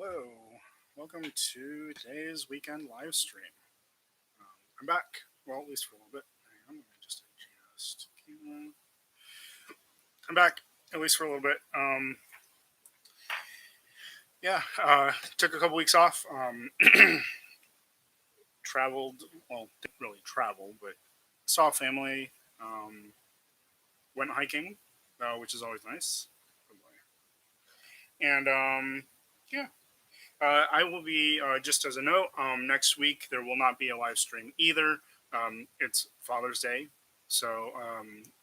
Hello, welcome to today's weekend live stream. I'm back, well, at least for a little bit. Hang on, let me just adjust camera. I'm back, at least for a little bit. Yeah, took a couple weeks off. Traveled, well, didn't really travel, but saw family. Went hiking, which is always nice. And yeah, I will be, just as a note, next week there will not be a live stream either. It's Father's Day, so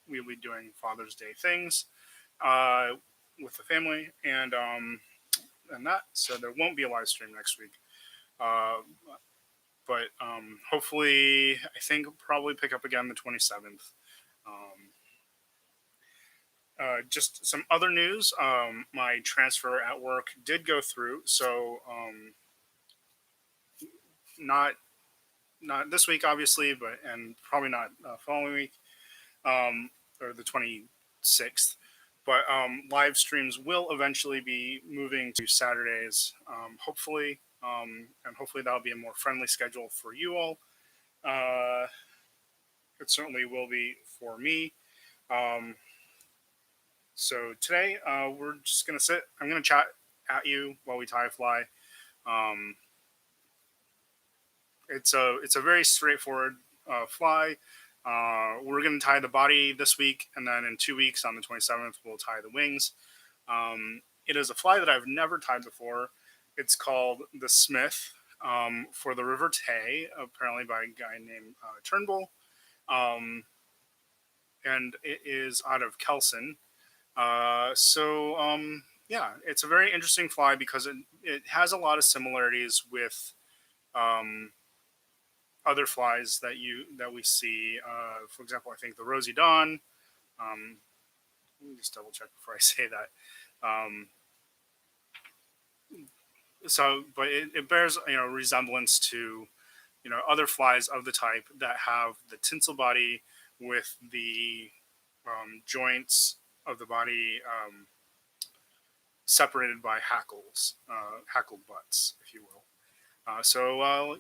we'll be doing Father's Day things uh, with the family and that. So there won't be a live stream next week. Uh, but hopefully, I think probably pick up again the 27th. Um, just some other news. My transfer at work did go through, so not not this week, obviously, but and probably not following week, or the 26th. But live streams will eventually be moving to Saturdays, hopefully, and hopefully that'll be a more friendly schedule for you all. Uh, it certainly will be for me. Um, so today, we're just gonna sit. I'm gonna chat at you while we tie a fly. Um, it's a very straightforward fly. We're going to tie the body this week, and then in 2 weeks on the 27th, we'll tie the wings. It is a fly that I've never tied before. It's called the Smith, for the River Tay, apparently by a guy named Turnbull. Um, and it is out of Kelson. Yeah, it's a very interesting fly because it has a lot of similarities with um, other flies that we see. For example, I think the Rosy Dawn. Let me just double check before I say that. But it bears resemblance to other flies of the type that have the tinsel body with the joints of the body separated by hackled butts, if you will.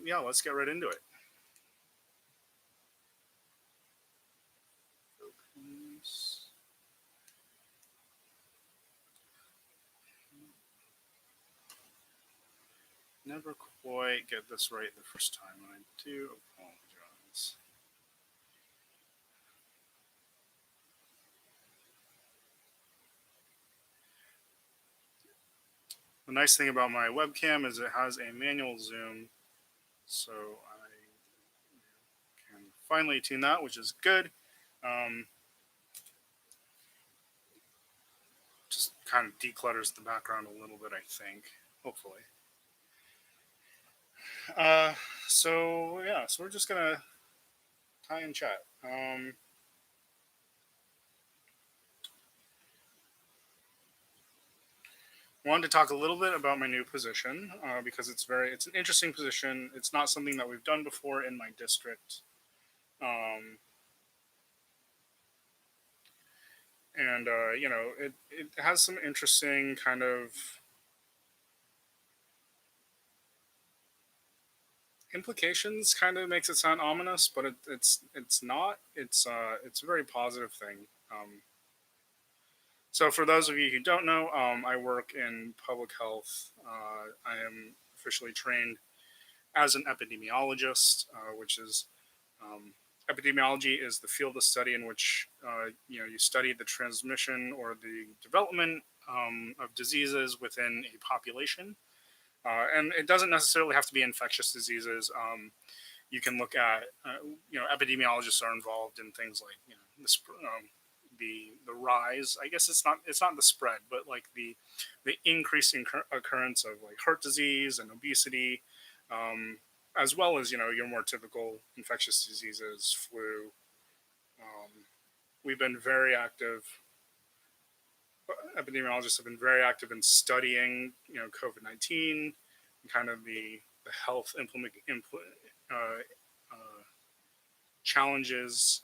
Yeah, let's get right into it. Never quite get this right the first time, and I do apologize. The nice thing about my webcam is it has a manual zoom, so I can finally tune that, which is good. Um, just kind of declutters the background a little bit, I think, hopefully. Uh, so we're just gonna tie and chat. Wanted to talk a little bit about my new position because it's an interesting position. It's not something that we've done before in my district, um, and it has some interesting kind of implications. Kind of makes it sound ominous, but it's not. It's a very positive thing. So for those of you who don't know, I work in public health. I am officially trained as an epidemiologist, which is epidemiology is the field of study in which you study the transmission or the development of diseases within a population, and it doesn't necessarily have to be infectious diseases. You can look at epidemiologists are involved in things like the rise. I guess it's not the spread, but like the increasing occurrence of like heart disease and obesity, as well as your more typical infectious diseases, flu. We've been very active. Epidemiologists have been very active in studying COVID-19 and kind of the health uh, uh, challenges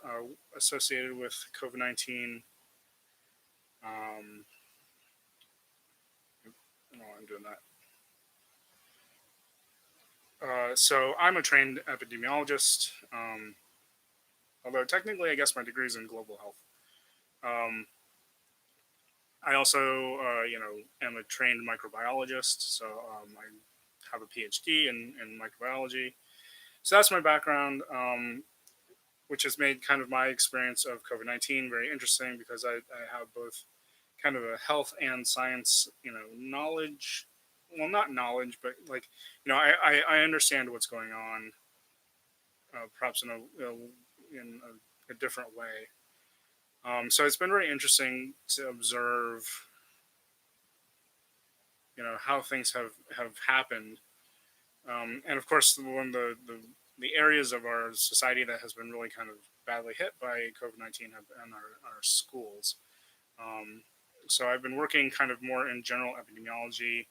associated with COVID-19. Um, no, I'm doing that. So I'm a trained epidemiologist, although technically, I guess my degree is in global health. Um, I also, am a trained microbiologist, so I have a PhD in microbiology. So that's my background, which has made kind of my experience of COVID-19 very interesting because I have both kind of a health and science, knowledge. Well, not knowledge, but like, I understand what's going on, perhaps in a different way. So it's been very interesting to observe, how things have happened. And of course, one of the areas of our society that has been really kind of badly hit by COVID-19 have been our schools. Um, so I've been working kind of more in general epidemiology,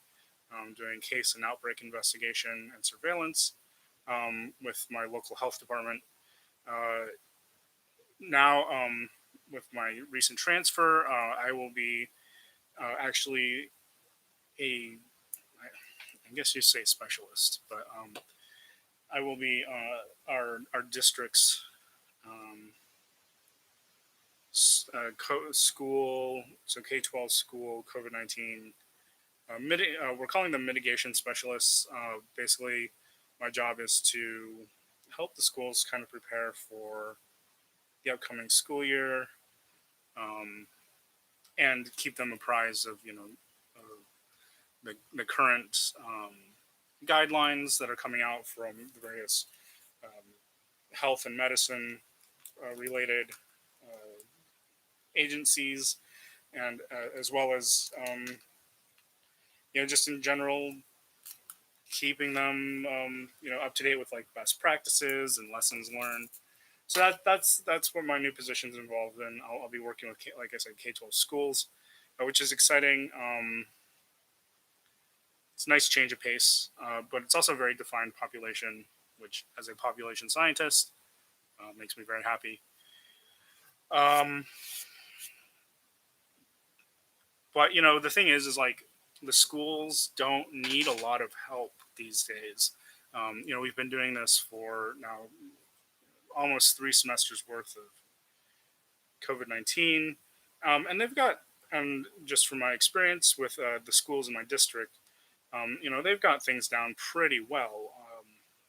doing case and outbreak investigation and surveillance with my local health department. Uh, Now, with my recent transfer, I will be actually a, I guess you say specialist, but I will be our district's um, school, so K-12 school COVID-19. We're calling them mitigation specialists. Basically, my job is to help the schools kind of prepare for the upcoming school year, um, and keep them apprised of uh, the current guidelines that are coming out from the various um, health and medicine related uh, agencies, and as well as just in general keeping them up to date with like best practices and lessons learned. So that's what my new position is involved in. I'll be working with, like I said, K-12 schools, which is exciting. It's a nice change of pace, but it's also a very defined population, which, as a population scientist, makes me very happy. Um, but the thing is like the schools don't need a lot of help these days. We've been doing this for now almost 3 semesters worth of COVID-19, and they've got, and just from my experience with the schools in my district, they've got things down pretty well.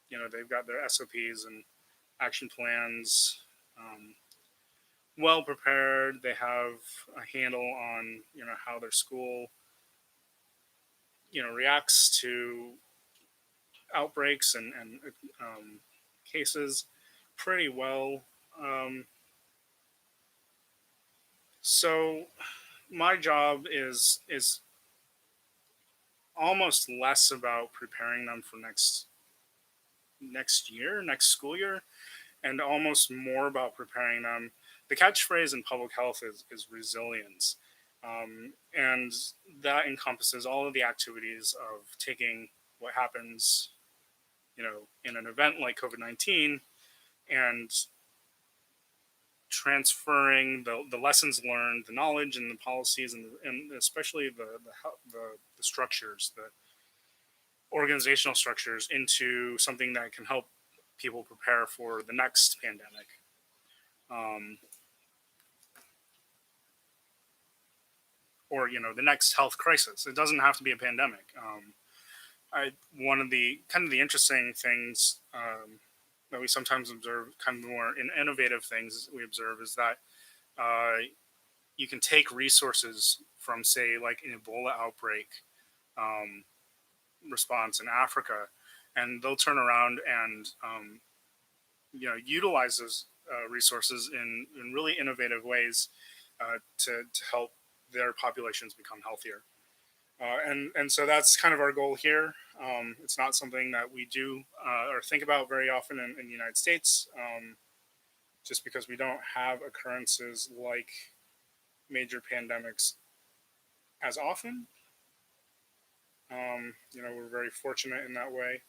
They've got their SOPs and action plans well prepared. They have a handle on how their school reacts to outbreaks and um, cases pretty well. Um, so my job is almost less about preparing them for next school year, and almost more about preparing them. The catchphrase in public health is resilience. And that encompasses all of the activities of taking what happens, in an event like COVID-19 and transferring the lessons learned, the knowledge and the policies and especially the structures, the organizational structures into something that can help people prepare for the next pandemic. Um, or the next health crisis. It doesn't have to be a pandemic. One of the kind of the interesting things that we sometimes observe, kind of more innovative things we observe, is that uh, you can take resources from, say, like an Ebola outbreak um, response in Africa, and they'll turn around and utilize those resources in really innovative ways to help their populations become healthier. And so that's kind of our goal here. It's not something that we do or think about very often in the United States, just because we don't have occurrences like major pandemics as often. We're very fortunate in that way.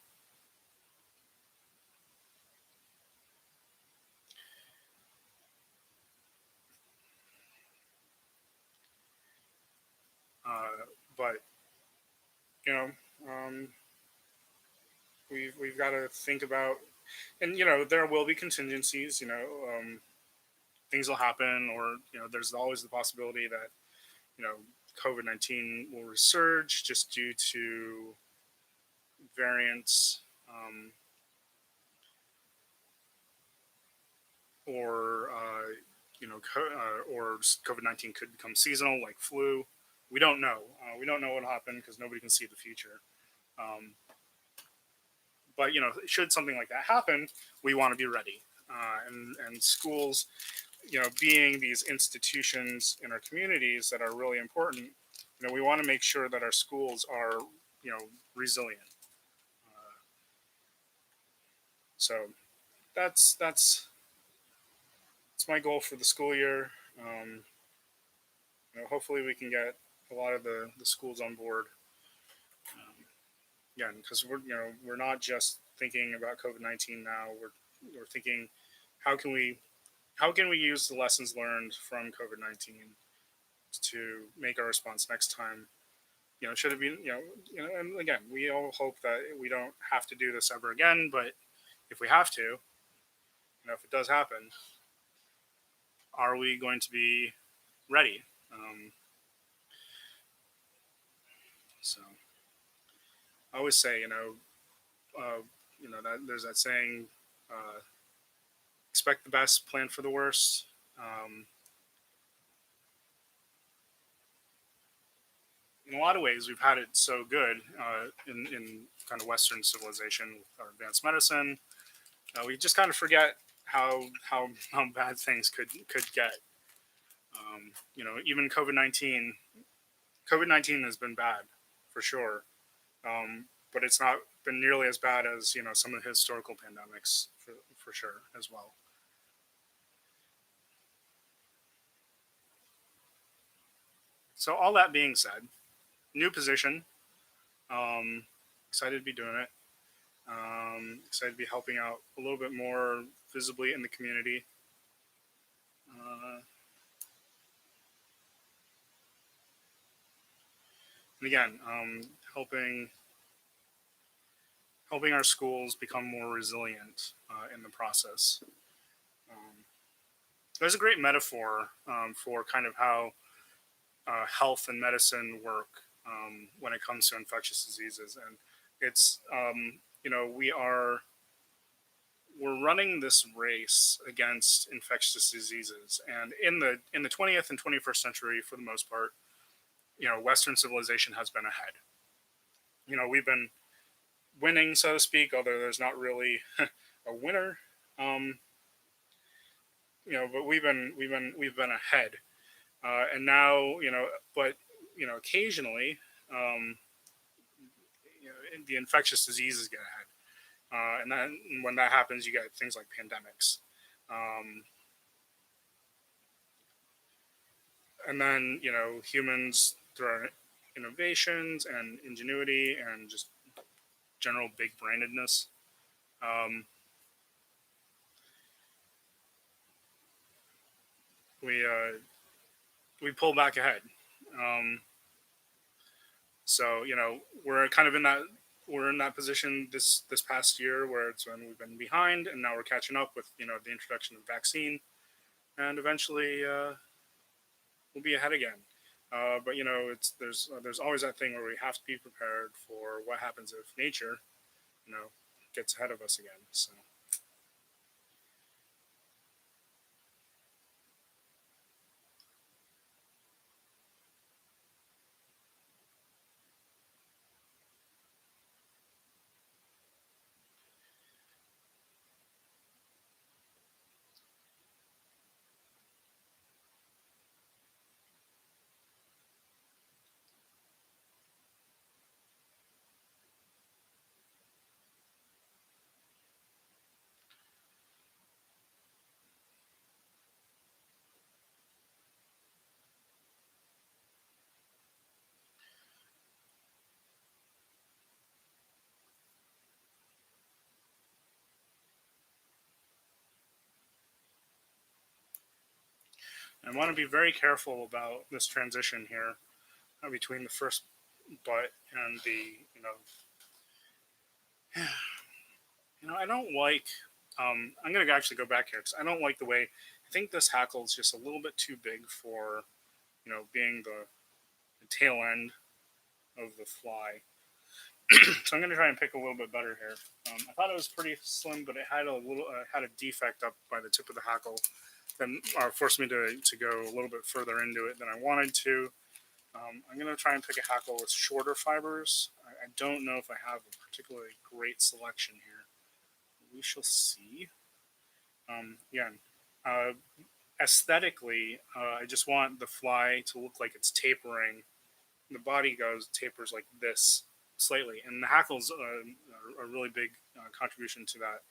But you know, um, we've got to think about, and there will be contingencies. Things will happen, or there's always the possibility that you know COVID-19 will resurge just due to variants, or or COVID-19 could become seasonal, like flu. We don't know. We don't know what happened because nobody can see the future. Um, but should something like that happen, we want to be ready. And schools, being these institutions in our communities that are really important, we want to make sure that our schools are, resilient. Uh, so that's my goal for the school year. Um, Hopefully we can get a lot of the schools on board. Again, because we're not just thinking about COVID-19 now. We're thinking, how can we use the lessons learned from COVID-19 to make our response next time? Should it be and again, we all hope that we don't have to do this ever again. But if we have to, if it does happen, are we going to be ready? So I always say, that there's that saying, uh, expect the best, plan for the worst. Um, in a lot of ways, we've had it so good in kind of Western civilization with our advanced medicine. We just kind of forget how bad things could get. Even COVID-19 has been bad for sure, but it's not been nearly as bad as some of the historical pandemics for sure as well. So all that being said, new position. Um, Excited to be doing it. Excited to be helping out a little bit more visibly in the community. Uh, and again, helping our schools become more resilient in the process. Um, there's a great metaphor for kind of how health and medicine work when it comes to infectious diseases, and it's we're running this race against infectious diseases, and in the 20th and 21st century, for the most part, Western civilization has been ahead. We've been winning, so to speak, although there's not really a winner. Um, but we've been ahead, and now but occasionally, um, the infectious diseases get ahead, and then when that happens, you get things like pandemics, um, and then humans through our innovations and ingenuity and just general big brainedness. Um, we we pull back ahead. Um, so we're in that position this past year where it's when we've been behind, and now we're catching up with the introduction of vaccine, and eventually we'll be ahead again. But it's there's always that thing where we have to be prepared for what happens if nature you know gets ahead of us again. So I want to be very careful about this transition here between the first but and the I don't like. I'm gonna actually go back here because I don't like the way. I think this hackle is just a little bit too big for being the tail end of the fly. So I'm gonna try and pick a little bit better here. I thought it was pretty slim, but it had a defect up by the tip of the hackle that forced me to go a little bit further into it than I wanted to. I'm going to try and pick a hackle with shorter fibers. I don't know if I have a particularly great selection here. We shall see. Again, uh, aesthetically, I just want the fly to look like it's tapering. The body tapers like this slightly, and the hackles are a really big contribution to that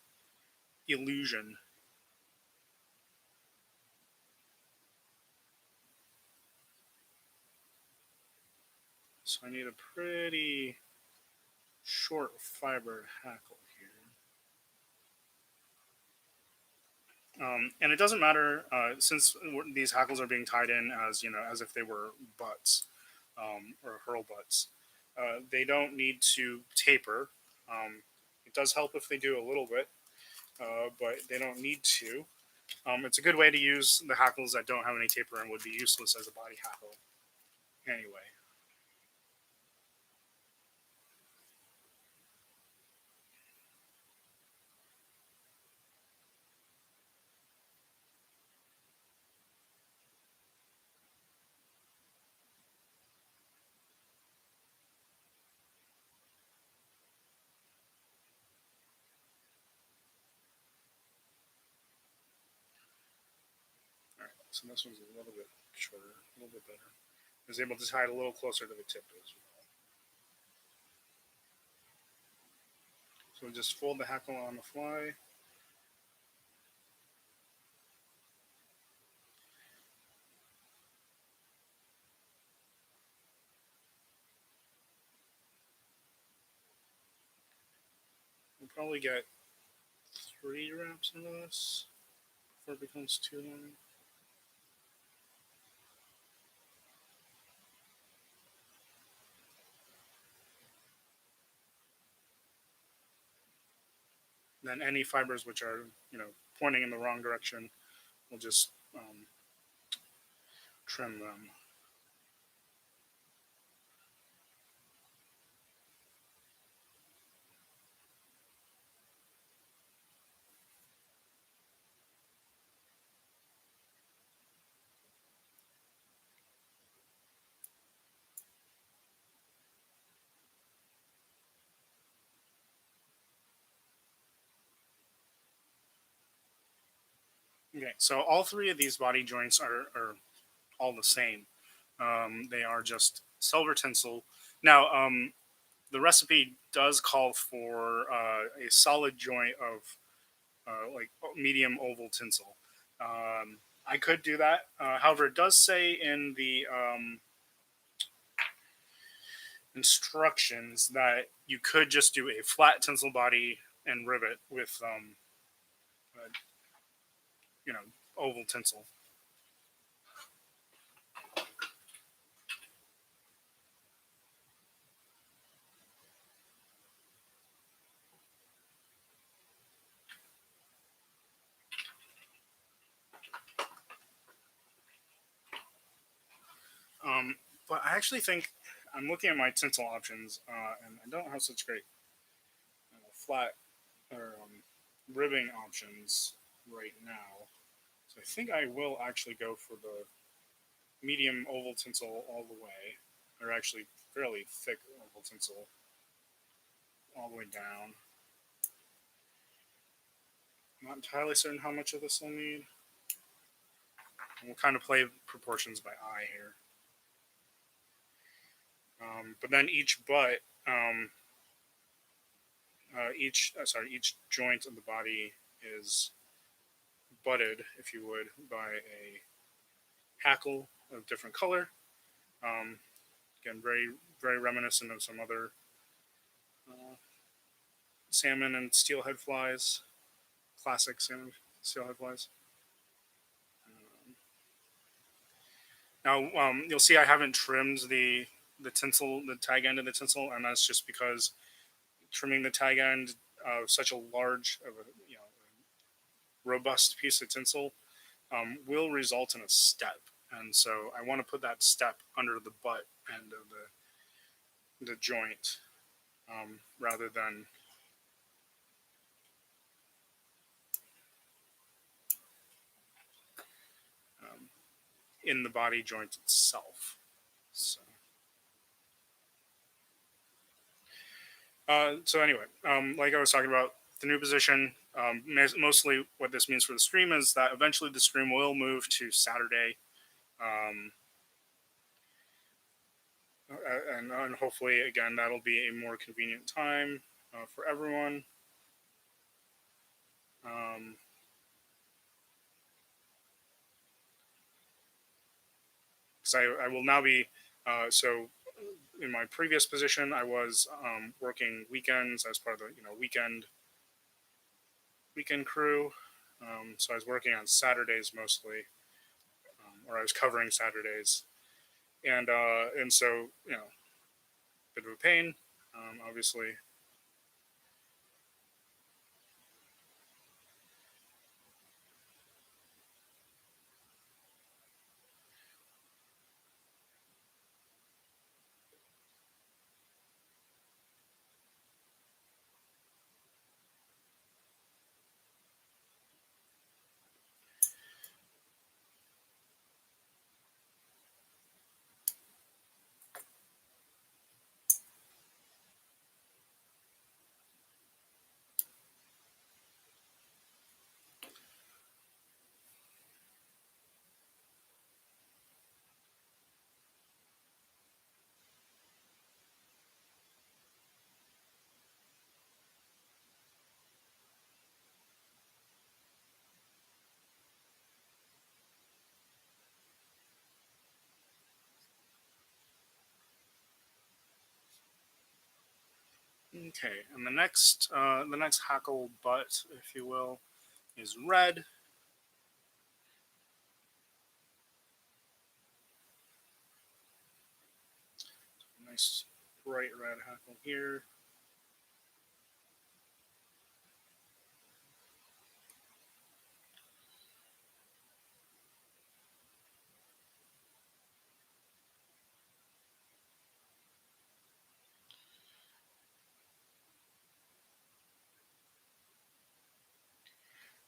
illusion. So I need a pretty short fibered hackle here. And it doesn't matter since these hackles are being tied in as as if they were butts or hurl butts. They don't need to taper. It does help if they do a little bit, but they don't need to. It's a good way to use the hackles that don't have any taper and would be useless as a body hackle anyway. All right, so this one's a little bit shorter, a little bit better. I was able to tie it a little closer to the tip as well. So just fold the hackle on the fly. We'll probably get 3 wraps into this before it becomes too long. Then any fibers which are pointing in the wrong direction, we'll just trim them. Okay, so all 3 of these body joints are all the same. They are just silver tinsel. Now, the recipe does call for a solid joint of like medium oval tinsel. I could do that. However, it does say in the instructions that you could just do a flat tinsel body and rivet with, uh, oval tinsel. But I actually think I'm looking at my tinsel options, and I don't have such great flat or ribbing options right now. So I think I will actually go for the medium oval tinsel all the way, or actually fairly thick oval tinsel all the way down. I'm not entirely certain how much of this I'll need. And we'll kind of play proportions by eye here. But then each butt, each joint of the body is butted, if you would, by a hackle of different color. Um, Again, very very reminiscent of some other uh, salmon and steelhead flies, classic salmon steelhead flies. Um, Now, you'll see I haven't trimmed the tinsel, the tag end of the tinsel, and that's just because trimming the tag end such a large of a robust piece of tinsel will result in a step, and so I want to put that step under the butt end of the joint rather than um, in the body joint itself. So, so anyway, like I was talking about, the new position, mostly what this means for the stream is that eventually the stream will move to Saturday. Um, and hopefully, again, that'll be a more convenient time for everyone. Um, because I will now be so in my previous position I was working weekends as part of the weekend crew. So I was working on Saturdays mostly, or I was covering Saturdays, and so bit of a pain, obviously. Okay, and the next hackle butt, if you will, is red. Nice bright red hackle here.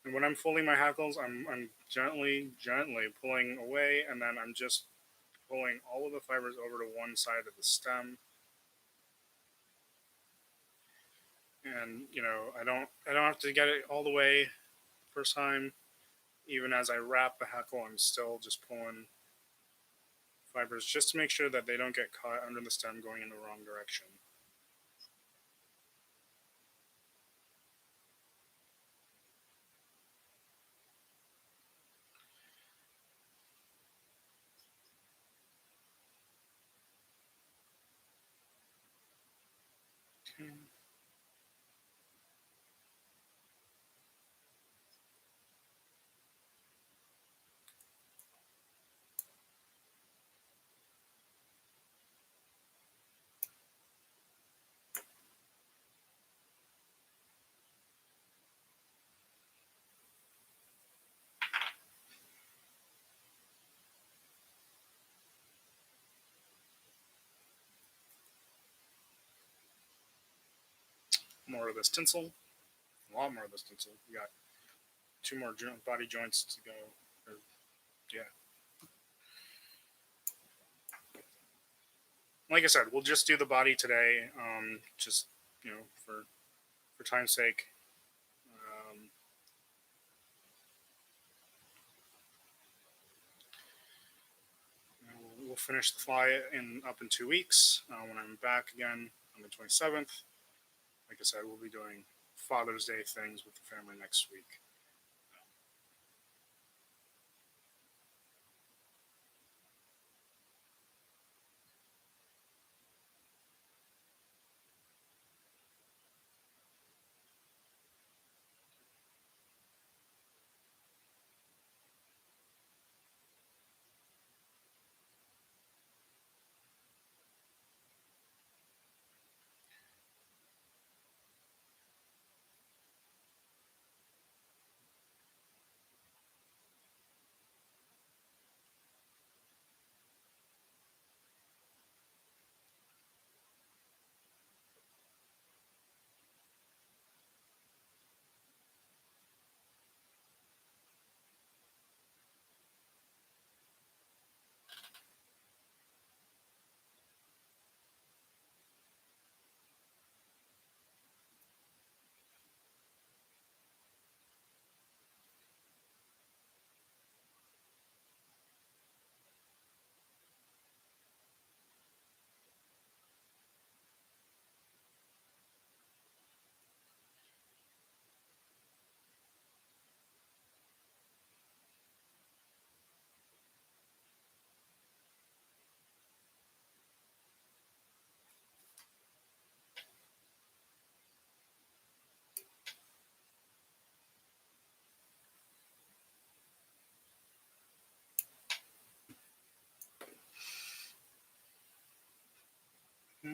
And when I'm folding my hackles, I'm gently pulling away, and then I'm just pulling all of the fibers over to one side of the stem. And I don't have to get it all the way first time. Even as I wrap the hackle, I'm still just pulling fibers just to make sure that they don't get caught under the stem going in the wrong direction. Okay. More of this tinsel. A lot more of this tinsel. We got two more body joints to go. Or, yeah. Like I said, we'll just do the body today. Just for time's sake. Um, we'll finish the fly in up in 2 weeks when I'm back again on the 27th. Like I said, we'll be doing Father's Day things with the family next week.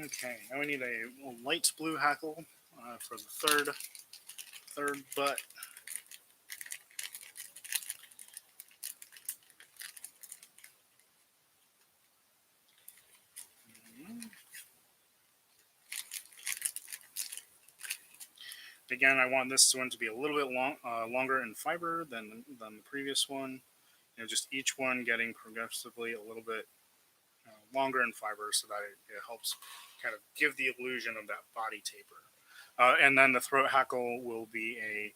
Okay, now we need a light blue hackle for the third butt. Again, I want this one to be a little bit longer in fiber than the previous one. Just each one getting progressively a little bit longer in fiber, so that it helps kind of give the illusion of that body taper. And then the throat hackle will be a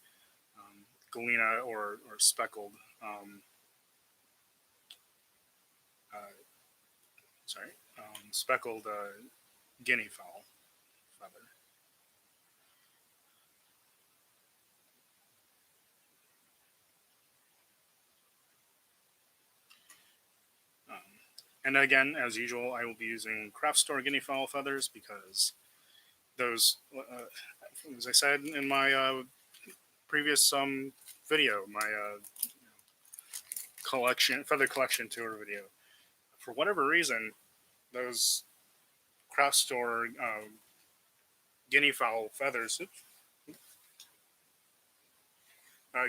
galena or speckled. Uh, sorry, speckled guinea fowl feather. Um, and again, as usual, I will be using craft store guinea fowl feathers because those, as I said in my previous video, my feather collection tour video, for whatever reason, those craft store guinea fowl feathers,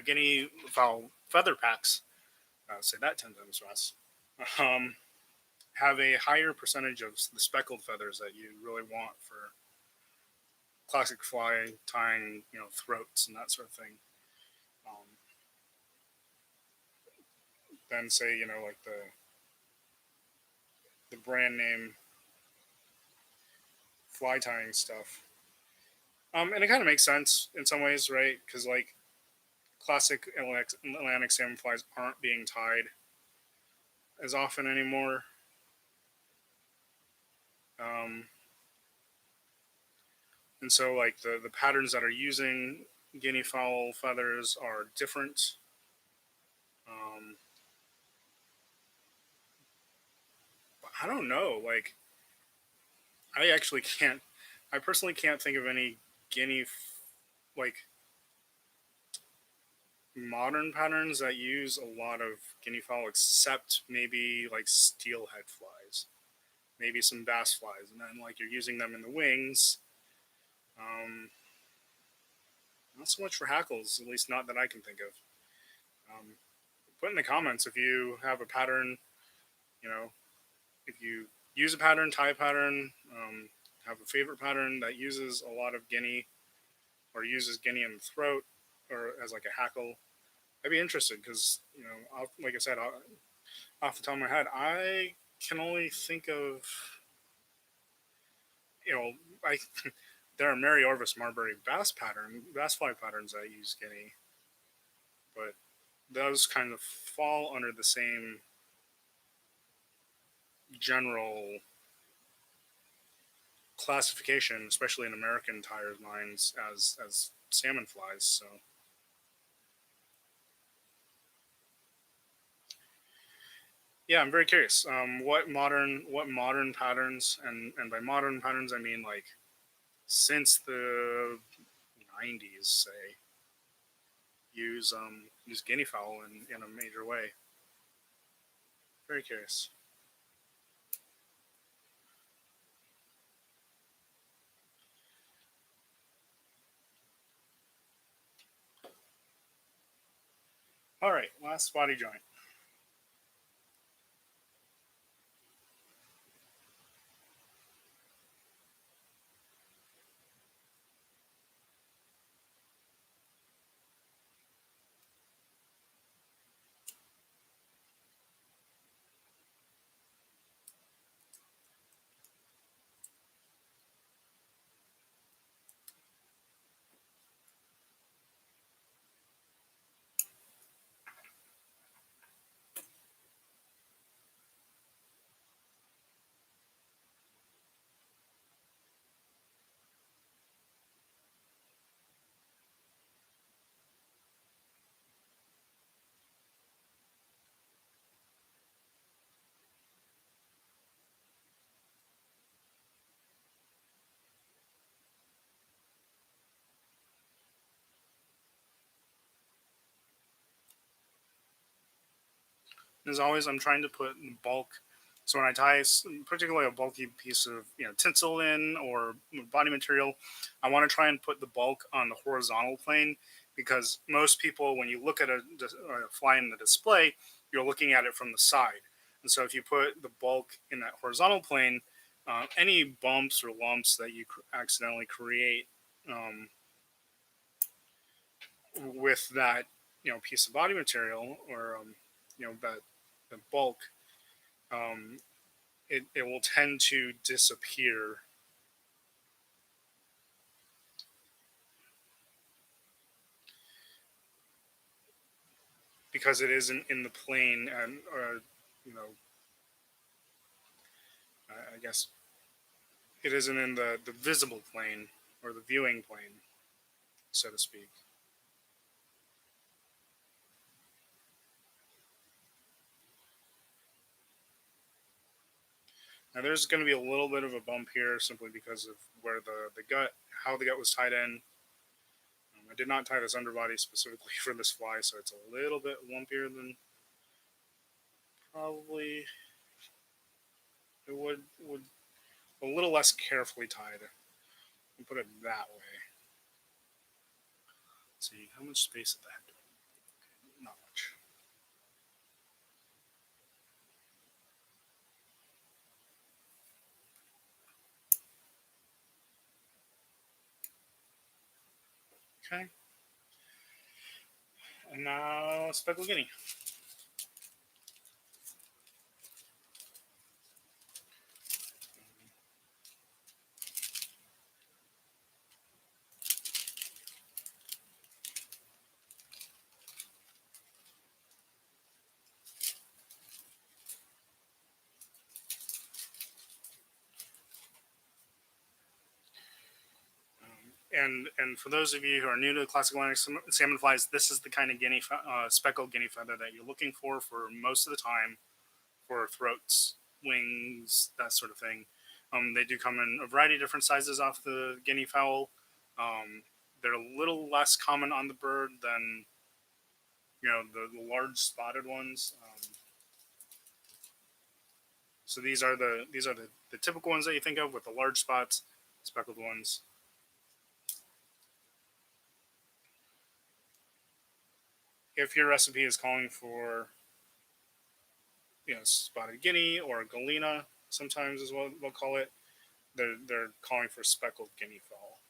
guinea fowl feather packs, say that 10 times fast, um, have a higher percentage of the speckled feathers that you really want for classic fly tying, throats and that sort of thing. Um, than say, like the brand name fly tying stuff. And it kind of makes sense in some ways, right? Because like classic Atlantic salmon flies aren't being tied as often anymore. Um, and so like the patterns that are using guinea fowl feathers are different. Um, I don't know. Like I actually can't. I personally can't think of any like modern patterns that use a lot of guinea fowl, except maybe like steelhead flies, maybe some bass flies, and then like you're using them in the wings. Um, not so much for hackles, at least not that I can think of. Um, put in the comments if you have a pattern, you know, if you use a pattern, tie a pattern, have a favorite pattern that uses a lot of guinea or uses guinea in the throat or as like a hackle. I'd be interested because, like I said, off the top of my head, I can only think of, you know, I there are Mary Orvis Marbury bass fly patterns that use guinea, but those kind of fall under the same general classification, especially in American tires minds, as salmon flies. So yeah, I'm very curious. What modern patterns, and by modern patterns I mean like since the '90s, say, use guinea fowl in a major way. Very curious. All right, last body joint. As always, I'm trying to put the bulk So when I tie particularly a bulky piece of tinsel in or body material, I want to try and put the bulk on the horizontal plane because most people, when you look at a fly in the display, you're looking at it from the side. And so if you put the bulk in that horizontal plane, any bumps or lumps that you accidentally create um, with that piece of body material or that the bulk, um, it will tend to disappear because it isn't in the plane and you know I guess it isn't in the visible plane or the viewing plane, so to speak. Now there's going to be a little bit of a bump here simply because of where the gut, how the gut was tied in. I did not tie this underbody specifically for this fly, so it's a little bit lumpier than probably it would a little less carefully tied. And put it that way. Let's see how much space did that? Not much. Okay, and now speckled guinea. And for those of you who are new to the classic line of salmon flies, this is the kind of speckled guinea feather that you're looking for most of the time for throats, wings, that sort of thing. They do come in a variety of different sizes off the guinea fowl. Um, they're a little less common on the bird than the large spotted ones. So these are the typical ones that you think of with the large spots, speckled ones. If your recipe is calling for spotted guinea or galena, sometimes is what they'll call it. They're calling for speckled guinea fowl.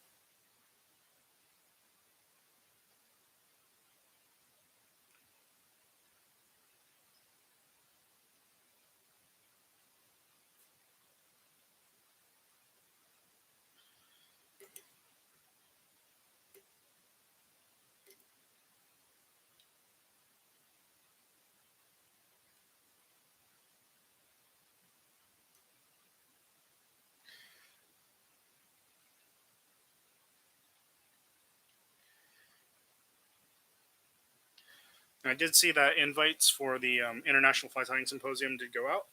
And I did see that invites for the International Fly Tying Symposium did go out.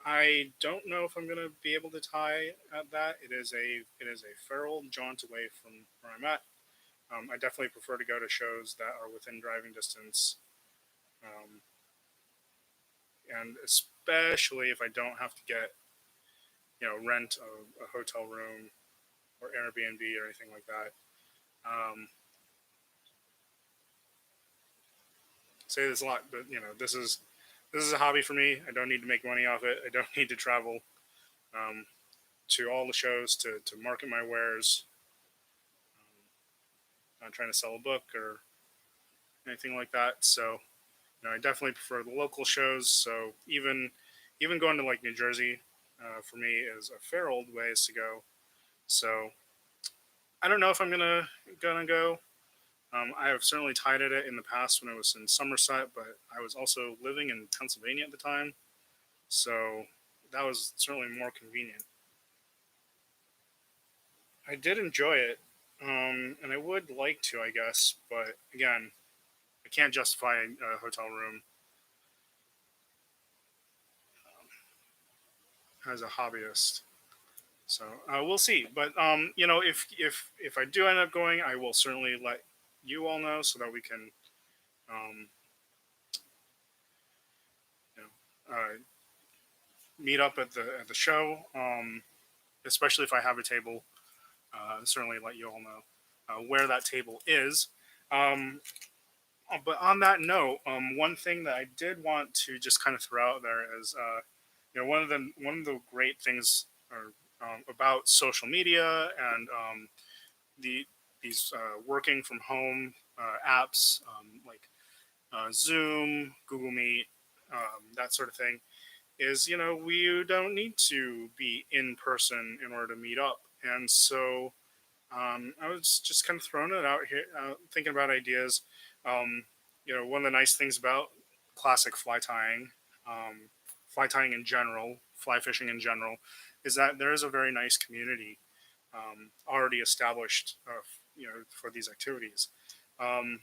I don't know if I'm going to be able to tie at that. It is a feral jaunt away from where I'm at. I definitely prefer to go to shows that are within driving distance, um, and especially if I don't have to get rent a hotel room or Airbnb or anything like that. Um, say this a lot, but this is a hobby for me. I don't need to make money off it. I don't need to travel um, to all the shows to market my wares. Not trying to sell a book or anything like that. So I definitely prefer the local shows. So even going to like New Jersey for me is a fair old ways to go. So I don't know if I'm gonna go. I have certainly tied at it in the past when I was in Somerset, but I was also living in Pennsylvania at the time, so that was certainly more convenient. I did enjoy it, and I would like to, I guess, but again, I can't justify a hotel room as a hobbyist. So we'll see. But if I do end up going, I will certainly let you all know so that we can um, meet up at the show, especially if I have a table. Certainly let you all know where that table is. Um, but on that note, one thing that I did want to just kind of throw out there is, one of the great things about social media and the these working from home apps like Zoom, Google Meet, that sort of thing is, we don't need to be in person in order to meet up. And so I was just kind of throwing it out here, thinking about ideas. Um, one of the nice things about classic fly tying in general, fly fishing in general, is that there is a very nice community already established, for these activities. Um,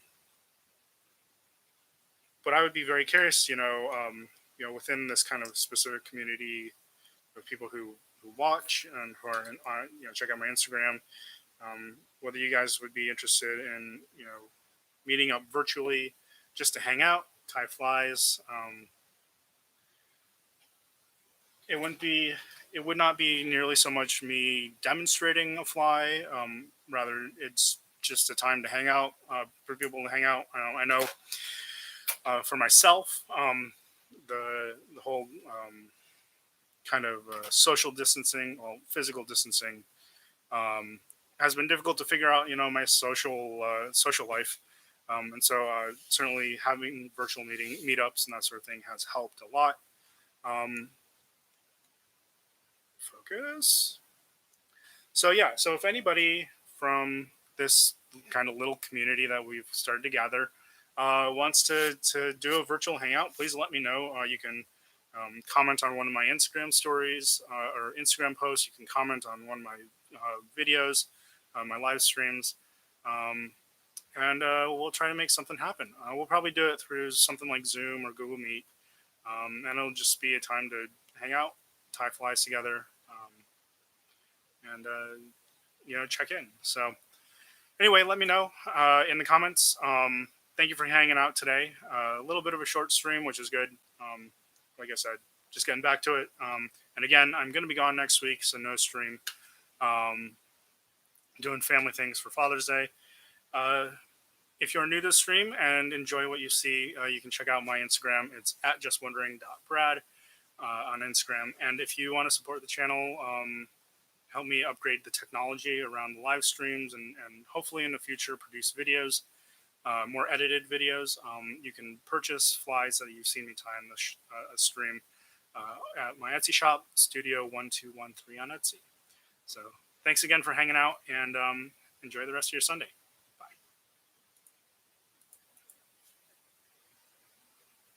but I would be very curious, within this kind of specific community of people who watch and who are check out my Instagram, whether you guys would be interested in meeting up virtually just to hang out, tie flies. It wouldn't be it would not be nearly so much me demonstrating a fly. Rather, it's just a time to hang out, for people to hang out. I know for myself, the whole kind of social distancing, well, physical distancing, um, has been difficult to figure out. My social life, and so certainly having virtual meetups and that sort of thing has helped a lot. Um, Focus. So yeah, so if anybody from this kind of little community that we've started to gather wants to do a virtual hangout, please let me know. You can comment on one of my Instagram stories or Instagram posts. You can comment on one of my videos, my live streams, um, and we'll try to make something happen. We'll probably do it through something like Zoom or Google Meet, and it'll just be a time to hang out, tie flies together, and check in. So anyway, let me know in the comments. Thank you for hanging out today. A little bit of a short stream, which is good. Like I said, just getting back to it. And again, I'm going to be gone next week, so no stream. Um, Doing family things for Father's Day. Uh, if you're new to the stream and enjoy what you see, you can check out my Instagram. It's at justwondering.brad on Instagram. And if you want to support the channel, help me upgrade the technology around the live streams, and hopefully in the future produce videos, more edited videos. You can purchase flies that you've seen me tie in the stream at my Etsy shop, Studio1213 on Etsy. So thanks again for hanging out, and enjoy the rest of your Sunday.